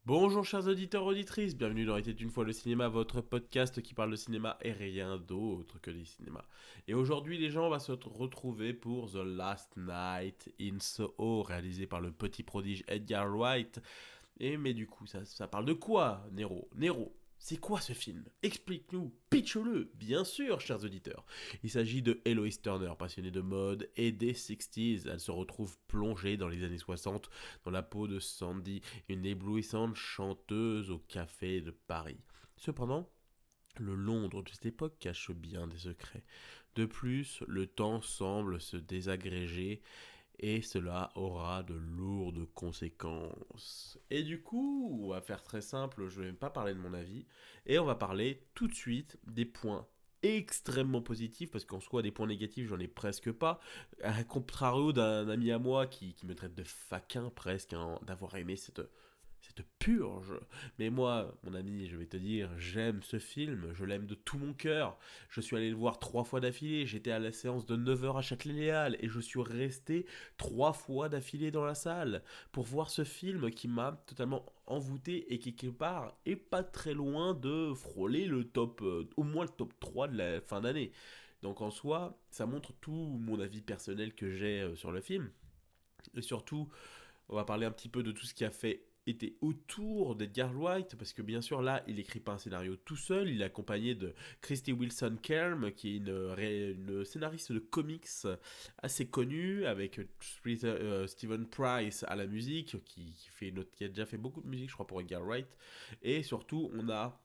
Bonjour chers auditeurs auditrices, bienvenue dans Était une fois le cinéma, votre podcast qui parle de cinéma et rien d'autre que des cinémas. Et aujourd'hui les gens, on va se retrouver pour The Last Night in Soho, réalisé par le petit prodige Edgar Wright. Mais du coup, ça parle de quoi, Nero, c'est quoi ce film? Explique-nous, pitch-le, bien sûr, chers auditeurs. Il s'agit de Eloise Turner, passionnée de mode et des 60s. Elle se retrouve plongée dans les années 60 dans la peau de Sandy, une éblouissante chanteuse au café de Paris. Cependant, le Londres de cette époque cache bien des secrets. De plus, le temps semble se désagréger et cela aura de lourdes conséquences. Et du coup, on va faire très simple, je ne vais pas parler de mon avis, et on va parler tout de suite des points extrêmement positifs, parce qu'en soi, des points négatifs, j'en ai presque pas, à contrario d'un ami à moi qui me traite de faquin presque, hein, d'avoir aimé cette purge. Mais moi, mon ami, je vais te dire, j'aime ce film, je l'aime de tout mon cœur. Je suis allé le voir 3 fois d'affilée, j'étais à la séance de 9 heures à Châtelet-Léal et je suis resté 3 fois d'affilée dans la salle pour voir ce film qui m'a totalement envoûté et qui quelque part est pas très loin de frôler le top, au moins le top 3 de la fin d'année. Donc en soi, ça montre tout mon avis personnel que j'ai sur le film. Et surtout, on va parler un petit peu de tout ce qui a fait été autour d'Edgar Wright, parce que bien sûr là, il n'écrit pas un scénario tout seul, il est accompagné de Christy Wilson Cairn, qui est une scénariste de comics assez connue, avec Stephen Price à la musique, qui a déjà fait beaucoup de musique, je crois, pour Edgar Wright, et surtout, on a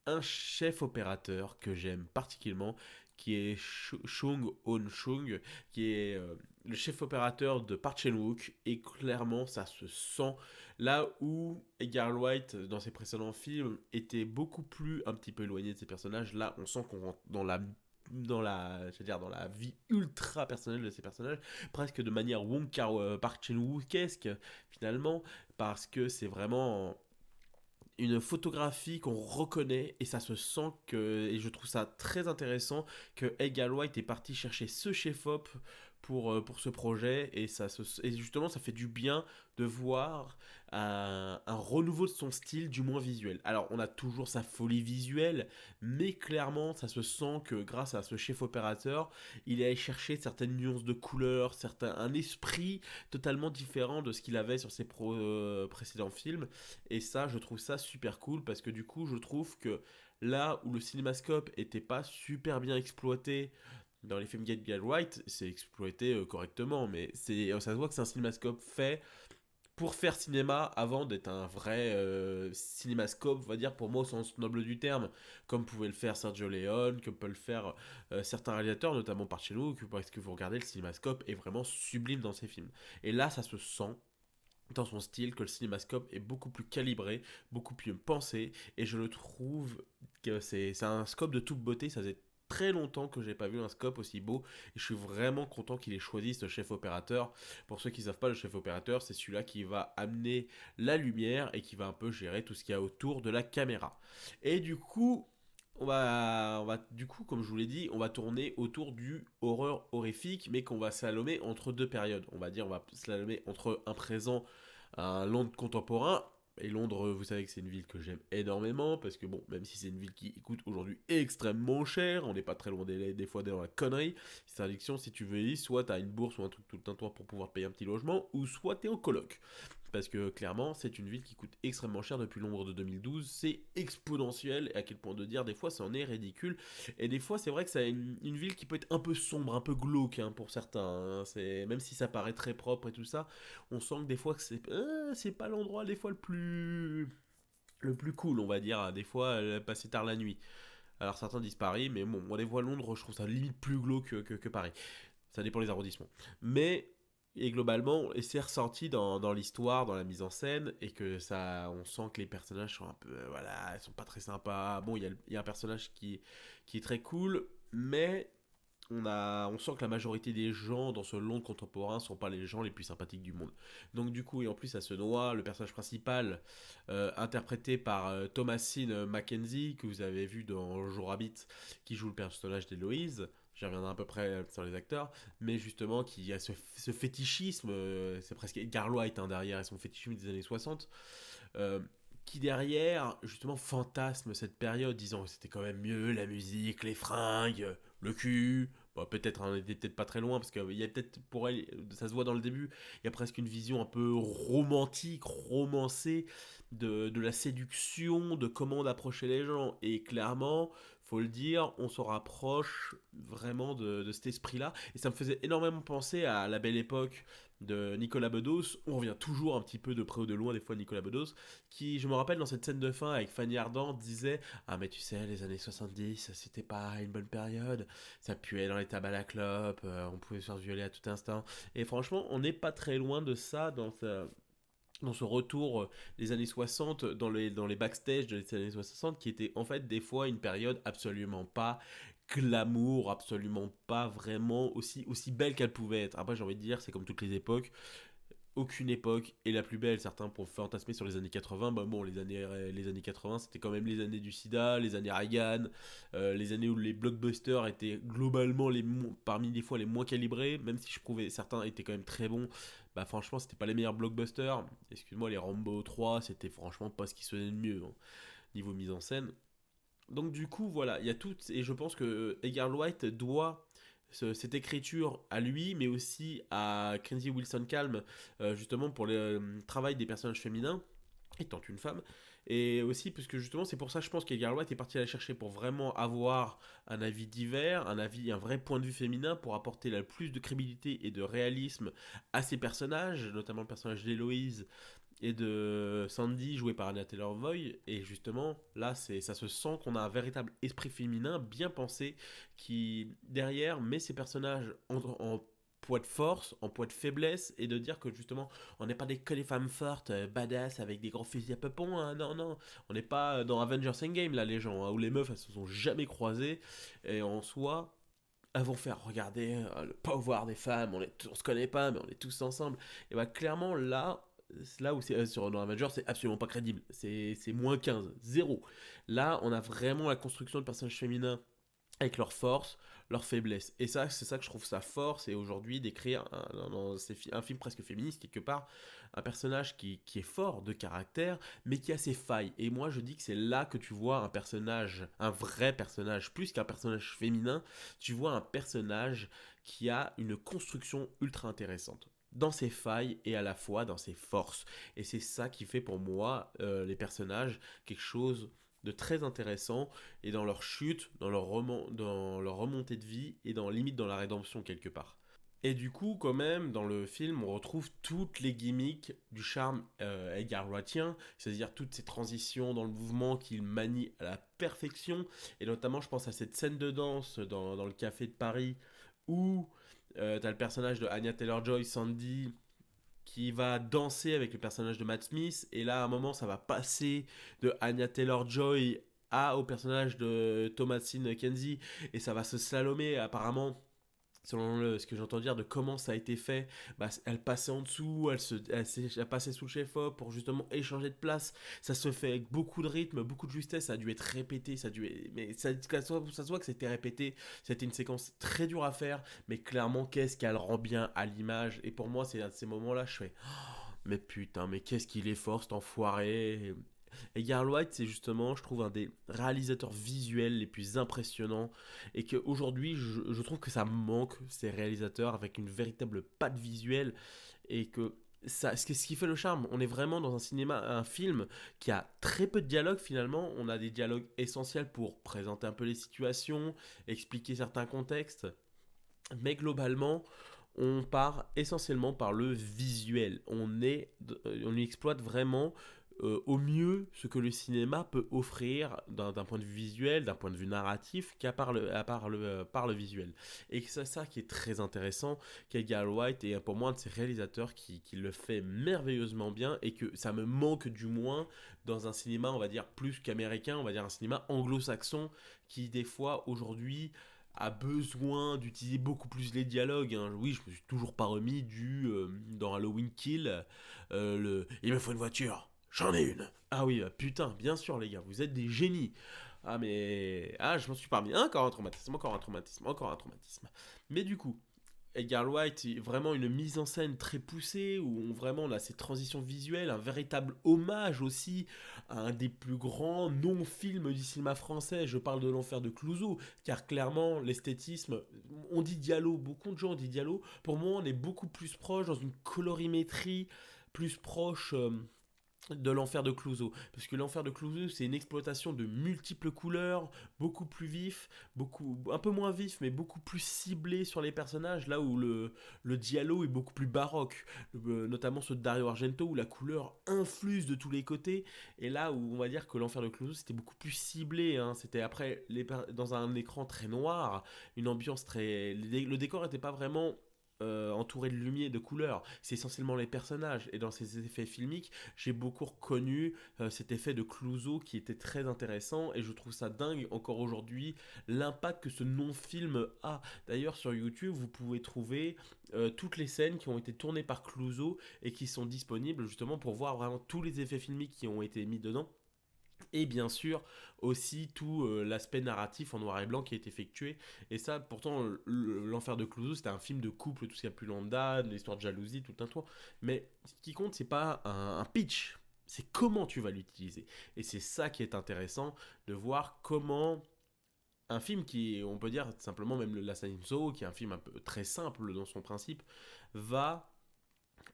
un chef opérateur que j'aime particulièrement, qui est Chung On Chung, qui est le chef opérateur de Park Chan-wook, et clairement ça se sent là où Edgar Wright dans ses précédents films était beaucoup plus un petit peu éloigné de ses personnages. Là on sent qu'on rentre je veux dire, dans la vie ultra personnelle de ces personnages, presque de manière Wong Kar Park Chan-wookesque finalement, parce que c'est vraiment une photographie qu'on reconnaît et ça se sent que, et je trouve ça très intéressant que Edgar Wright est parti chercher ce chef-op pour ce projet et justement ça fait du bien de voir un renouveau de son style, du moins visuel. Alors on a toujours sa folie visuelle, mais clairement ça se sent que grâce à ce chef opérateur, il est allé chercher certaines nuances de couleurs, un esprit totalement différent de ce qu'il avait sur ses précédents films. Et ça, je trouve ça super cool parce que du coup, je trouve que là où le cinémascope était pas super bien exploité dans les films Get Wright, c'est exploité correctement, mais ça se voit que c'est un cinémascope fait pour faire cinéma avant d'être un vrai cinémascope, on va dire pour moi au sens noble du terme, comme pouvait le faire Sergio Leone, comme peut le faire certains réalisateurs, notamment par chez nous, parce que vous regardez le cinémascope est vraiment sublime dans ces films. Et là, ça se sent dans son style que le cinémascope est beaucoup plus calibré, beaucoup plus pensé, et je le trouve que c'est un scope de toute beauté, ça faisait très longtemps que j'ai pas vu un scope aussi beau, et je suis vraiment content qu'il ait choisi ce chef opérateur. Pour ceux qui savent pas, le chef opérateur, c'est celui-là qui va amener la lumière et qui va un peu gérer tout ce qu'il y a autour de la caméra. Et du coup, du coup, comme je vous l'ai dit, on va tourner autour du horreur horrifique, mais qu'on va slalomer entre deux périodes. On va dire, on va slalomer entre un présent, un Londres contemporain. Et Londres, vous savez que c'est une ville que j'aime énormément, parce que bon, même si c'est une ville qui coûte aujourd'hui extrêmement cher, on n'est pas très loin des fois dans la connerie. C'est addiction, si tu veux y, soit t'as une bourse ou un truc tout le temps pour pouvoir payer un petit logement, ou soit t'es en coloc. Parce que clairement, c'est une ville qui coûte extrêmement cher depuis l'ombre de 2012. C'est exponentiel, et à quel point de dire, des fois, ça en est ridicule. Et des fois, c'est vrai que c'est une ville qui peut être un peu sombre, un peu glauque hein, pour certains. Hein. Même si ça paraît très propre et tout ça, on sent que des fois, que c'est pas l'endroit des fois le plus cool, on va dire. Hein. Des fois, passer tard la nuit. Alors certains disent Paris, mais bon, moi, des fois, Londres, je trouve ça limite plus glauque que Paris. Ça dépend des arrondissements. Mais et globalement, et c'est ressorti dans l'histoire, dans la mise en scène, et que ça, on sent que les personnages sont un peu, voilà, ils sont pas très sympas. Bon, il y a un personnage qui est très cool, mais on sent que la majorité des gens dans ce Londres contemporain sont pas les gens les plus sympathiques du monde. Donc du coup, et en plus, ça se noie, le personnage principal, interprété par Thomasine Mackenzie, que vous avez vu dans Jour Rabbit, qui joue le personnage d'Héloïse. J'y reviendrai à peu près sur les acteurs, mais justement, qui a ce fétichisme, c'est presque Edgar Wright hein, derrière, et son fétichisme des années 60, euh, qui derrière, justement, fantasme cette période, disant que c'était quand même mieux, la musique, les fringues, le cul. Bon, peut-être, on était peut-être pas très loin, parce qu'il y a peut-être, pour elle, ça se voit dans le début, il y a presque une vision un peu romantique, romancée de la séduction, de comment on approchait les gens. Et clairement, faut le dire, on se rapproche vraiment de cet esprit-là. Et ça me faisait énormément penser à la belle époque de Nicolas Bedos. On revient toujours un petit peu de près ou de loin, des fois, Nicolas Bedos, qui, je me rappelle, dans cette scène de fin avec Fanny Ardant, disait: Ah, mais tu sais, les années 70, c'était pas une bonne période. Ça puait dans les tabacs à la clope, on pouvait se faire violer à tout instant. Et franchement, on n'est pas très loin de ça dans ce retour des années 60 dans les backstage des années 60 qui était en fait des fois une période absolument pas glamour, absolument pas vraiment aussi belle qu'elle pouvait être. Après j'ai envie de dire, c'est comme toutes les époques, aucune époque est la plus belle. Certains pour fantasmer sur les années 80, bah bon, les années 80 c'était quand même les années du sida, les années Reagan, les années où les blockbusters étaient globalement parmi les fois les moins calibrés, même si je trouvais certains étaient quand même très bons. Bah franchement c'était pas les meilleurs blockbusters. Excuse-moi, les Rambo 3 c'était franchement pas ce qui se faisait de mieux, hein, niveau mise en scène. Donc du coup voilà, il y a tout, et je pense que Edgar Wright doit cette écriture à lui, mais aussi à Kenzie Wilson Calm, justement pour le travail des personnages féminins, étant une femme, et aussi parce que justement c'est pour ça je pense qu'Edgar Wright est parti la chercher pour vraiment avoir un avis divers, un vrai point de vue féminin pour apporter le plus de crédibilité et de réalisme à ses personnages, notamment le personnage d'Héloïse et de Sandy joué par Anya Taylor-Joy. Et justement là ça se sent qu'on a un véritable esprit féminin bien pensé qui derrière met ses personnages en poids de force, en poids de faiblesse, et de dire que justement on n'est pas que des femmes fortes, badass avec des grands fusils à peupon, hein, non non, on n'est pas dans Avengers Endgame là les gens, hein, où les meufs elles se sont jamais croisées, et en soi elles vont faire regarder le pouvoir des femmes, on se connaît pas mais on est tous ensemble. Et bah clairement là où c'est sur dans Avengers c'est absolument pas crédible, c'est moins 15 zéro. Là on a vraiment la construction de personnages féminins avec leurs forces, leurs faiblesses. Et ça, c'est ça que je trouve sa force, et aujourd'hui d'écrire un film presque féministe, quelque part, un personnage qui est fort de caractère, mais qui a ses failles. Et moi, je dis que c'est là que tu vois un personnage, un vrai personnage, plus qu'un personnage féminin, tu vois un personnage qui a une construction ultra intéressante dans ses failles et à la fois dans ses forces. Et c'est ça qui fait pour moi les personnages quelque chose de très intéressant, et dans leur chute, dans leur remontée de vie, et limite dans la rédemption quelque part. Et du coup, quand même, dans le film, on retrouve toutes les gimmicks du charme Edgar Wrightien, c'est-à-dire toutes ces transitions dans le mouvement qu'il manie à la perfection, et notamment, je pense à cette scène de danse dans le café de Paris, où t'as le personnage de Anya Taylor-Joy, Sandy, qui va danser avec le personnage de Matt Smith, et là à un moment ça va passer de Anya Taylor-Joy au personnage de Thomasin Kenzie, et ça va se slalomer apparemment selon ce que j'entends dire de comment ça a été fait. Bah, elle passait en dessous, elle passait sous le chef-op pour justement échanger de place. Ça se fait avec beaucoup de rythme, beaucoup de justesse. Ça a dû être répété, mais ça se voit que c'était répété. C'était une séquence très dure à faire, mais clairement, qu'est-ce qu'elle rend bien à l'image. Et pour moi, c'est à ces moments-là, je fais: oh, mais putain, mais qu'est-ce qu'il est fort cet enfoiré. Et Edgar Wright, c'est justement, je trouve, un des réalisateurs visuels les plus impressionnants, et qu'aujourd'hui, je trouve que ça manque, ces réalisateurs avec une véritable patte visuelle, et que ce qui fait le charme. On est vraiment dans un cinéma, un film qui a très peu de dialogue finalement. On a des dialogues essentiels pour présenter un peu les situations, expliquer certains contextes, mais globalement, on part essentiellement par le visuel. On exploite vraiment au mieux ce que le cinéma peut offrir d'un point de vue visuel, d'un point de vue narratif, par le visuel. Et c'est ça qui est très intéressant, qu'Edgar Wright est pour moi un de ces réalisateurs qui le fait merveilleusement bien, et que ça me manque du moins dans un cinéma, on va dire, plus qu'américain, on va dire un cinéma anglo-saxon, qui des fois aujourd'hui a besoin d'utiliser beaucoup plus les dialogues, hein. Oui, je me suis toujours pas remis dans Halloween Kill, il me faut une voiture, j'en ai une. Ah oui, putain, bien sûr les gars, vous êtes des génies. Ah mais je m'en suis pas remis. Encore un traumatisme, encore un traumatisme, encore un traumatisme. Mais du coup, Edgar Wright, vraiment une mise en scène très poussée, où vraiment on a ces transitions visuelles, un véritable hommage aussi à un des plus grands non-films du cinéma français. Je parle de L'Enfer de Clouseau, car clairement, l'esthétisme, on dit Diallo, beaucoup de gens ont dit Diallo. Pour moi, on est beaucoup plus proche dans une colorimétrie, plus proche de l'enfer de Clouseau. Parce que l'enfer de Clouseau, c'est une exploitation de multiples couleurs, beaucoup plus vif, un peu moins vif, mais beaucoup plus ciblé sur les personnages, là où le Diallo est beaucoup plus baroque. Notamment ce Dario Argento, où la couleur influse de tous les côtés, et là où on va dire que l'enfer de Clouseau, c'était beaucoup plus ciblé. Hein. C'était après, dans un écran très noir, une ambiance très... Le décor n'était pas vraiment entouré de lumière, de couleurs. C'est essentiellement les personnages. Et dans ces effets filmiques, j'ai beaucoup reconnu cet effet de Clouseau qui était très intéressant. Et je trouve ça dingue encore aujourd'hui l'impact que ce non-film a. D'ailleurs, sur YouTube, vous pouvez trouver toutes les scènes qui ont été tournées par Clouseau et qui sont disponibles justement pour voir vraiment tous les effets filmiques qui ont été mis dedans. Et bien sûr aussi tout l'aspect narratif en noir et blanc qui est effectué. Et ça, pourtant, l'enfer de Clouseau, c'était un film de couple, tout ce qu'il y a plus lambda, une histoire de jalousie, tout un tour. Mais ce qui compte, c'est pas un pitch, c'est comment tu vas l'utiliser. Et c'est ça qui est intéressant, de voir comment un film qui, on peut dire simplement même le Last Night in Soho, qui est un film un peu très simple dans son principe, va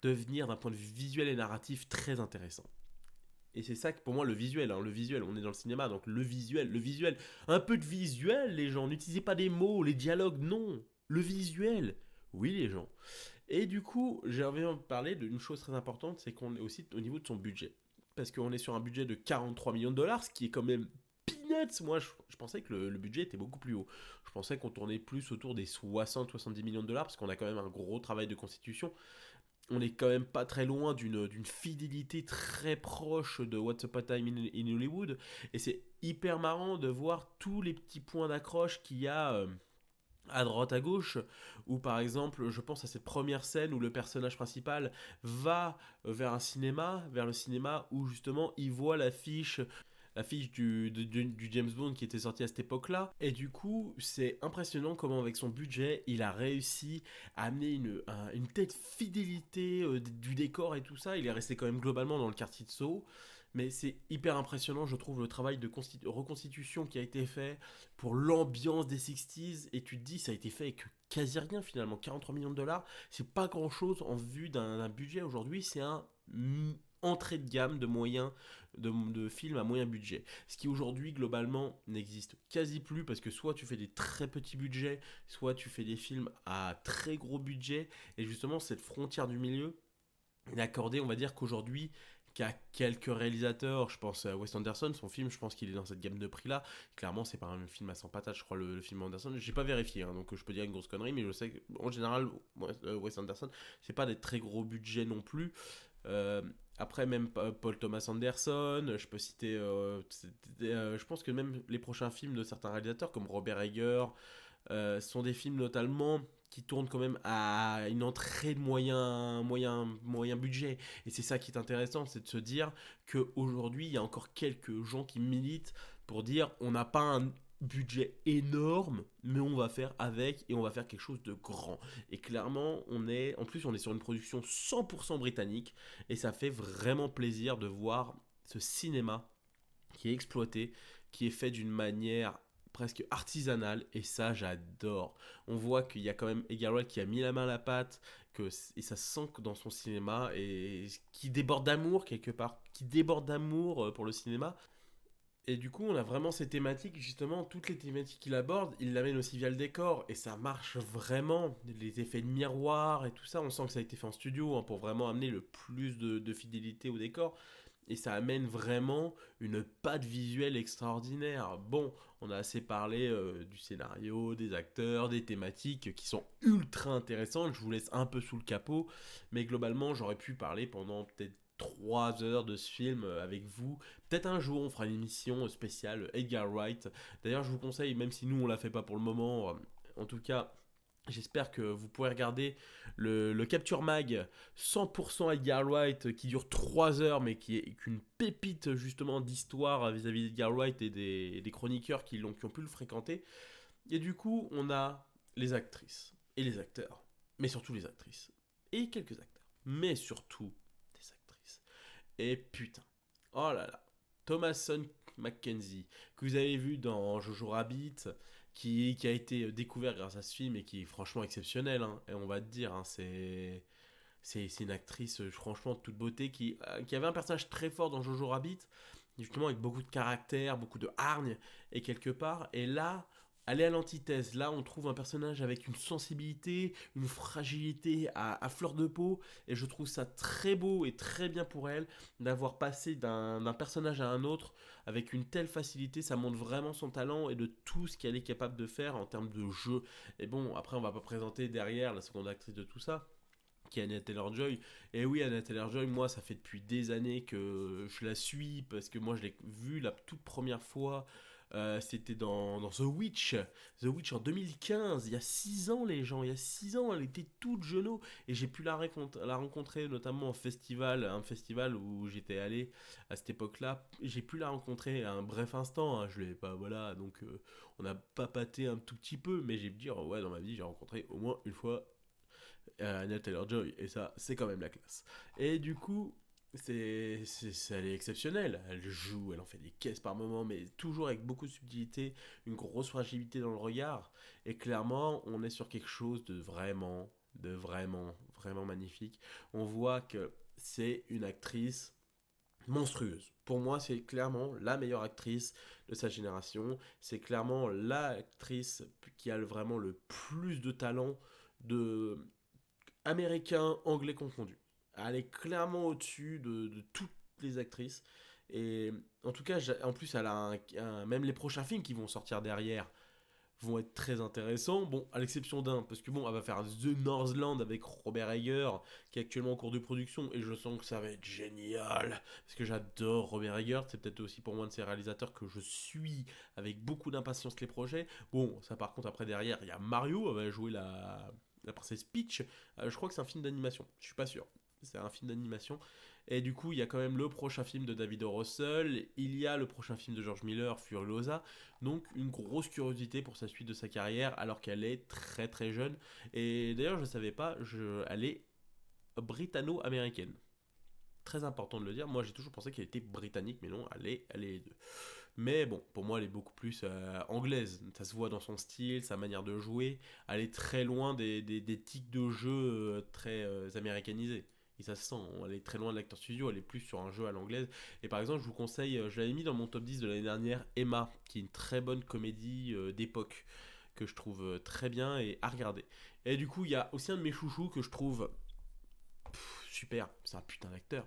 devenir d'un point de vue visuel et narratif très intéressant. Et c'est ça que pour moi le visuel, hein, le visuel, on est dans le cinéma, donc le visuel, un peu de visuel les gens, n'utilisez pas des mots, les dialogues, non, le visuel, oui les gens. Et du coup, j'ai envie de parler d'une chose très importante, c'est qu'on est aussi au niveau de son budget. Parce qu'on est sur un budget de 43 millions de dollars, ce qui est quand même peanuts. Moi, je pensais que le budget était beaucoup plus haut. Je pensais qu'on tournait plus autour des 60-70 millions de dollars, parce qu'on a quand même un gros travail de constitution. On est quand même pas très loin d'une fidélité très proche de What's Up a Time in Hollywood. Et c'est hyper marrant de voir tous les petits points d'accroche qu'il y a à droite à gauche, où par exemple, je pense à cette première scène où le personnage principal va vers le cinéma où justement il voit l'affiche du James Bond qui était sorti à cette époque-là. Et du coup, c'est impressionnant comment avec son budget, il a réussi à amener une telle fidélité du décor et tout ça. Il est resté quand même globalement dans le quartier de Soho. Mais c'est hyper impressionnant, je trouve, le travail de reconstitution qui a été fait pour l'ambiance des 60s. Et tu te dis, ça a été fait avec quasi rien finalement. 43 millions de dollars, c'est pas grand chose en vue d'un budget aujourd'hui. C'est un entrée de gamme de moyens de films à moyen budget. Ce qui aujourd'hui globalement n'existe quasi plus parce que soit tu fais des très petits budgets, soit tu fais des films à très gros budget. Et justement cette frontière du milieu est accordée, on va dire qu'aujourd'hui qu'à quelques réalisateurs, je pense à Wes Anderson, son film, je pense qu'il est dans cette gamme de prix là. Clairement, c'est pas un film à 100 patates, je crois, le film Anderson. J'ai pas vérifié, hein, donc je peux dire une grosse connerie, mais je sais qu'en général, Wes Anderson, c'est pas des très gros budgets non plus. Euh, Après, même Paul Thomas Anderson, je peux citer. Je pense que même les prochains films de certains réalisateurs, comme Robert Eggers, sont des films notamment qui tournent quand même à une entrée de moyen budget. Et c'est ça qui est intéressant, c'est de se dire qu'aujourd'hui, il y a encore quelques gens qui militent pour dire on n'a pas un budget énorme, mais on va faire avec et on va faire quelque chose de grand. Et clairement, en plus, on est sur une production 100% britannique et ça fait vraiment plaisir de voir ce cinéma qui est exploité, qui est fait d'une manière presque artisanale et ça j'adore. On voit qu'il y a quand même Edgar Wright qui a mis la main à la pâte et ça se sent que dans son cinéma et qui déborde d'amour quelque part, qui déborde d'amour pour le cinéma. Et du coup, on a vraiment ces thématiques, justement, toutes les thématiques qu'il aborde, il l'amène aussi via le décor, et ça marche vraiment. Les effets de miroir et tout ça, on sent que ça a été fait en studio hein, pour vraiment amener le plus de fidélité au décor. Et ça amène vraiment une patte visuelle extraordinaire. Bon, on a assez parlé du scénario, des acteurs, des thématiques qui sont ultra intéressantes. Je vous laisse un peu sous le capot, mais globalement, j'aurais pu parler pendant peut-être 3 heures de ce film avec vous. Peut-être un jour on fera une émission spéciale Edgar Wright. D'ailleurs, je vous conseille, même si nous on la fait pas pour le moment, en tout cas, j'espère que vous pourrez regarder le Capture Mag 100% Edgar Wright qui dure 3 heures mais qui est qu'une pépite justement d'histoire vis-à-vis d'Edgar Wright et des chroniqueurs qui ont pu le fréquenter. Et du coup, on a les actrices et les acteurs. mais surtout les actrices. Et quelques acteurs. Mais surtout des actrices. Et putain, oh là là, Thomason Mackenzie, que vous avez vu dans Jojo Rabbit, qui a été découvert grâce à ce film et qui est franchement exceptionnel, hein, et on va te dire, hein, c'est une actrice, franchement, de toute beauté, qui avait un personnage très fort dans Jojo Rabbit, justement avec beaucoup de caractère, beaucoup de hargne, et quelque part, et là, elle est à l'antithèse. Là, on trouve un personnage avec une sensibilité, une fragilité à fleur de peau, et je trouve ça très beau et très bien pour elle d'avoir passé d'un personnage à un autre avec une telle facilité. Ça montre vraiment son talent et de tout ce qu'elle est capable de faire en termes de jeu. Et bon, après, on va pas présenter derrière la seconde actrice de tout ça, qui est Anya Taylor-Joy. Et oui, Anya Taylor-Joy, moi, ça fait depuis des années que je la suis, parce que moi, je l'ai vue la toute première fois. C'était dans The Witch. The Witch en 2015, il y a 6 ans, les gens. Il y a 6 ans, elle était toute jeuneau. Et j'ai pu la rencontrer notamment en festival, un festival où j'étais allé à cette époque-là. J'ai pu la rencontrer à un bref instant, hein. Je l'ai pas, voilà. Donc, on a papaté un tout petit peu. Mais j'ai pu dire, ouais, dans ma vie, j'ai rencontré au moins une fois Anya Taylor-Joy, et ça, c'est quand même la classe. Et du coup, elle est exceptionnelle. Elle joue, elle en fait des caisses par moment, mais toujours avec beaucoup de subtilité, une grosse fragilité dans le regard. Et clairement, on est sur quelque chose vraiment magnifique. On voit que c'est une actrice monstrueuse. Pour moi, c'est clairement la meilleure actrice de sa génération. C'est clairement l'actrice qui a vraiment le plus de talent de américain, anglais confondu. Elle est clairement au-dessus de toutes les actrices. Et en tout cas, en plus, elle a même les prochains films qui vont sortir derrière vont être très intéressants. Bon, à l'exception d'un, parce que bon, elle va faire The Northland avec Robert Eggers, qui est actuellement en cours de production, et je sens que ça va être génial, parce que j'adore Robert Eggers, c'est peut-être aussi pour moi un de ces réalisateurs que je suis avec beaucoup d'impatience les projets. Bon, ça par contre, après derrière, il y a Mario, elle va jouer la princesse Peach. Je crois que c'est un film d'animation, je suis pas sûr. C'est un film d'animation. Et du coup, il y a quand même le prochain film de David O. Russell, il y a le prochain film de George Miller, Furiosa. Donc une grosse curiosité pour sa suite de sa carrière alors qu'elle est très très jeune. Et d'ailleurs, je ne savais pas, elle est britanno-américaine. Très important de le dire. Moi, j'ai toujours pensé qu'elle était britannique, mais non, elle est les deux. Mais bon, pour moi, elle est beaucoup plus anglaise. Ça se voit dans son style, sa manière de jouer. Elle est très loin des tics de jeu très américanisés. Et ça se sent, elle est très loin de l'acteur studio, elle est plus sur un jeu à l'anglaise. Et par exemple, je vous conseille, je l'avais mis dans mon top 10 de l'année dernière, Emma, qui est une très bonne comédie d'époque, que je trouve très bien et à regarder. Et du coup, il y a aussi un de mes chouchous que je trouve super, c'est un putain d'acteur.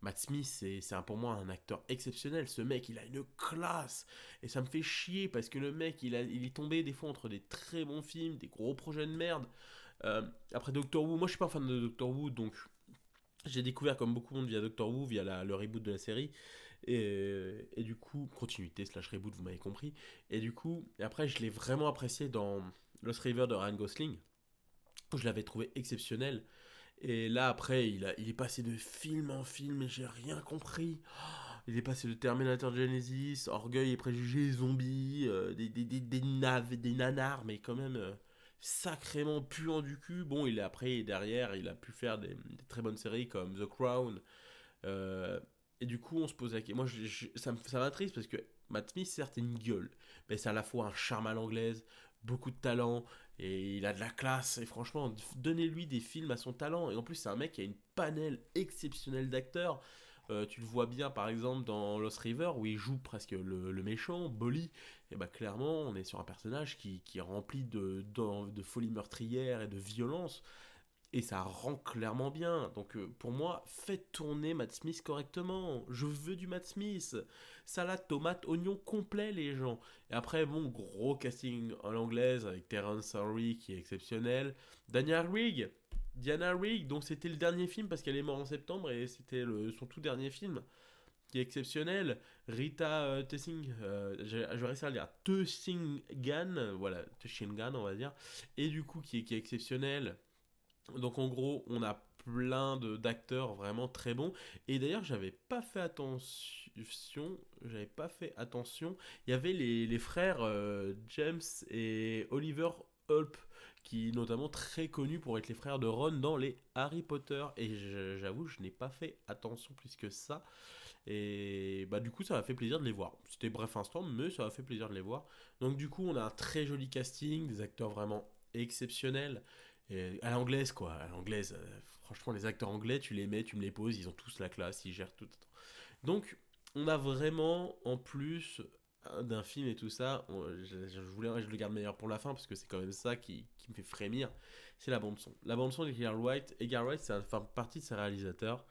Matt Smith, pour moi un acteur exceptionnel. Ce mec, il a une classe. Et ça me fait chier parce que le mec, il est tombé des fois entre des très bons films, des gros projets de merde. Après Doctor Who, moi je suis pas fan de Doctor Who, donc j'ai découvert comme beaucoup de monde via Doctor Who, via le reboot de la série. Et du coup, continuité slash reboot, vous m'avez compris. Et du coup, et après, je l'ai vraiment apprécié dans Lost River de Ryan Gosling. Je l'avais trouvé exceptionnel. Et là, après, il est passé de film en film et j'ai rien compris. Il est passé de Terminator Genesis, Orgueil et Préjugés, Zombies, des nanars, mais quand même sacrément puant du cul. Bon, après, derrière, il a pu faire des très bonnes séries comme The Crown. euh, et du coup, on se pose la question. Moi, ça m'attriste parce que Matt Smith, certes, est une gueule, mais c'est à la fois un charme à l'anglaise, beaucoup de talent, et il a de la classe. Et franchement, donnez-lui des films à son talent. Et en plus, c'est un mec qui a une panel exceptionnelle d'acteurs. Tu le vois bien par exemple dans Lost River où il joue presque le méchant, Bolly. Et bah clairement, on est sur un personnage qui est rempli de folie meurtrière et de violence. Et ça rend clairement bien. Donc pour moi, faites tourner Matt Smith correctement. Je veux du Matt Smith. Salade, tomate, oignon complet, les gens. Et après, bon, gros casting en anglaise avec Terence Henry qui est exceptionnel. Diana Rigg, donc c'était le dernier film parce qu'elle est morte en septembre et c'était son tout dernier film qui est exceptionnel. Rita Tessing, je vais réussir à le dire, Tushingan, voilà, Tushingan on va dire, et du coup qui est exceptionnel. Donc en gros, on a plein d'acteurs vraiment très bons. Et d'ailleurs, j'avais pas fait attention. Il y avait les frères James et Oliver Hulp, qui est notamment très connu pour être les frères de Ron dans les Harry Potter. Et j'avoue, je n'ai pas fait attention plus que ça. Et bah du coup, ça m'a fait plaisir de les voir. C'était bref instant, mais ça m'a fait plaisir de les voir. Donc du coup, on a un très joli casting, des acteurs vraiment exceptionnels. Et à l'anglaise, quoi. À l'anglaise, franchement, les acteurs anglais, tu les mets, tu me les poses, ils ont tous la classe, ils gèrent tout. Donc, on a vraiment, en plus d'un film et tout ça, je le garde meilleur pour la fin parce que c'est quand même ça qui me fait frémir, c'est la bande son. La bande son d'Edgar Wright. Edgar Wright, c'est partie de ses réalisateurs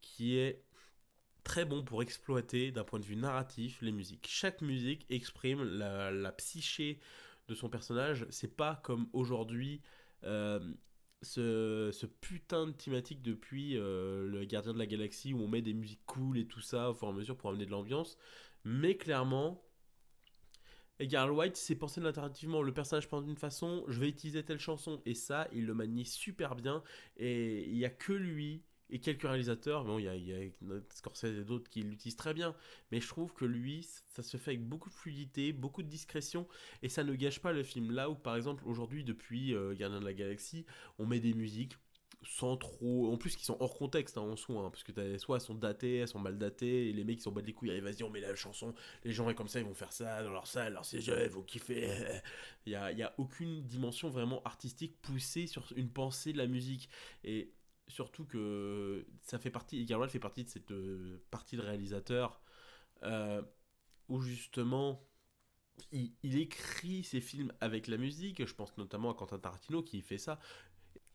qui est très bon pour exploiter d'un point de vue narratif les musiques. Chaque musique exprime la psyché de son personnage. C'est pas comme aujourd'hui euh, ce putain de thématique depuis le Gardien de la Galaxie où on met des musiques cool et tout ça au fur et à mesure pour amener de l'ambiance. Mais clairement, Edgar Wright s'est pensé narrativement. Le personnage pense d'une façon, je vais utiliser telle chanson. Et ça, il le manie super bien. Et il n'y a que lui et quelques réalisateurs. Bon, il y a Scorsese et d'autres qui l'utilisent très bien. Mais je trouve que lui, ça se fait avec beaucoup de fluidité, beaucoup de discrétion. Et ça ne gâche pas le film. Là où, par exemple, aujourd'hui, depuis Gardien de la Galaxie, on met des musiques sans trop. En plus, qui sont hors contexte en soi, hein, parce que soit elles sont datées, elles sont mal datées, et les mecs ils sont battent les couilles, allez vas-y on met la chanson, les gens et comme ça ils vont faire ça dans leur salle, leur CGI, ils vont kiffer. Il y a aucune dimension vraiment artistique poussée sur une pensée de la musique. Et surtout que ça fait partie, Edgar Wright fait partie de cette partie de réalisateur euh, où justement il écrit ses films avec la musique. Je pense notamment à Quentin Tarantino qui fait ça,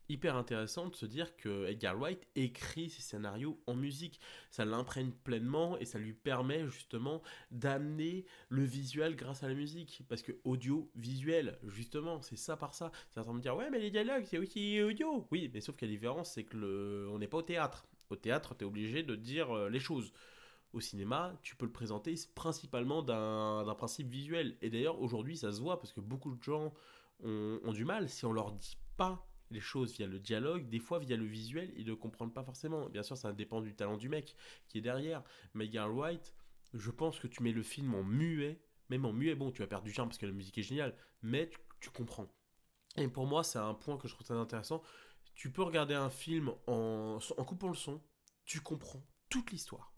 hyper intéressant de se dire que Edgar Wright écrit ses scénarios en musique. Ça l'imprègne pleinement et ça lui permet justement d'amener le visuel grâce à la musique. Parce que audio-visuel, justement, c'est ça par ça. Ça va me dire, ouais, mais les dialogues, c'est aussi audio. Oui, mais sauf que la différence, c'est que on n'est pas au théâtre. Au théâtre, tu es obligé de dire les choses. Au cinéma, tu peux le présenter principalement d'un principe visuel. Et d'ailleurs, aujourd'hui, ça se voit parce que beaucoup de gens ont du mal. Si on leur dit pas les choses via le dialogue, des fois via le visuel, ils ne comprennent pas forcément. Bien sûr, ça dépend du talent du mec qui est derrière. Mais Edgar Wright, je pense que tu mets le film en muet, même en muet, bon, tu vas perdre du charme parce que la musique est géniale, mais tu comprends. Et pour moi, c'est un point que je trouve très intéressant. Tu peux regarder un film en coupant le son, tu comprends toute l'histoire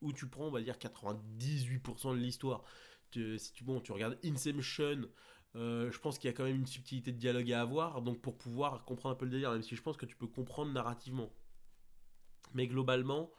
où tu prends, on va dire, 98% de l'histoire. Si tu regardes Inception, je pense qu'il y a quand même une subtilité de dialogue à avoir, donc pour pouvoir comprendre un peu le délire, même si je pense que tu peux comprendre narrativement. Mais globalement,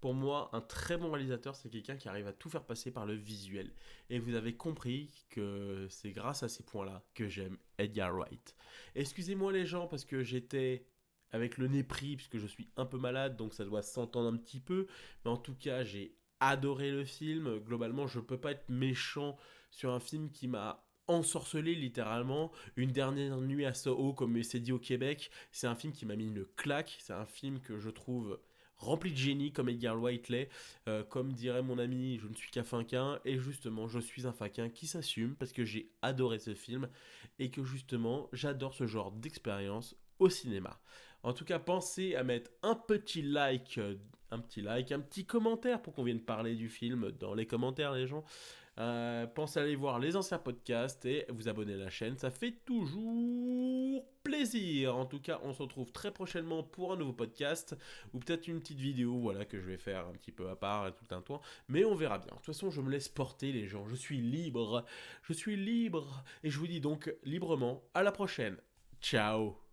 pour moi, un très bon réalisateur, c'est quelqu'un qui arrive à tout faire passer par le visuel. Et vous avez compris que c'est grâce à ces points-là que j'aime Edgar Wright. Excusez-moi les gens, parce que j'étais avec le nez pris, puisque je suis un peu malade, donc ça doit s'entendre un petit peu. Mais en tout cas, j'ai adoré le film. Globalement, je peux pas être méchant sur un film qui m'a ensorcelé littéralement. Une dernière nuit à Soho, comme c'est dit au Québec, c'est un film qui m'a mis une claque. C'est un film que je trouve rempli de génie comme Edgar Wright l'est. Comme dirait mon ami, je ne suis qu'un faquin. Et justement, je suis un faquin qui s'assume parce que j'ai adoré ce film et que justement, j'adore ce genre d'expérience au cinéma. En tout cas, pensez à mettre un petit commentaire pour qu'on vienne parler du film dans les commentaires, les gens. Pensez à aller voir les anciens podcasts et vous abonner à la chaîne, ça fait toujours plaisir. En tout cas, on se retrouve très prochainement pour un nouveau podcast ou peut-être une petite vidéo, voilà, que je vais faire un petit peu à part et tout un tour. Mais on verra bien. De toute façon, je me laisse porter, les gens. Je suis libre et je vous dis donc librement à la prochaine. Ciao.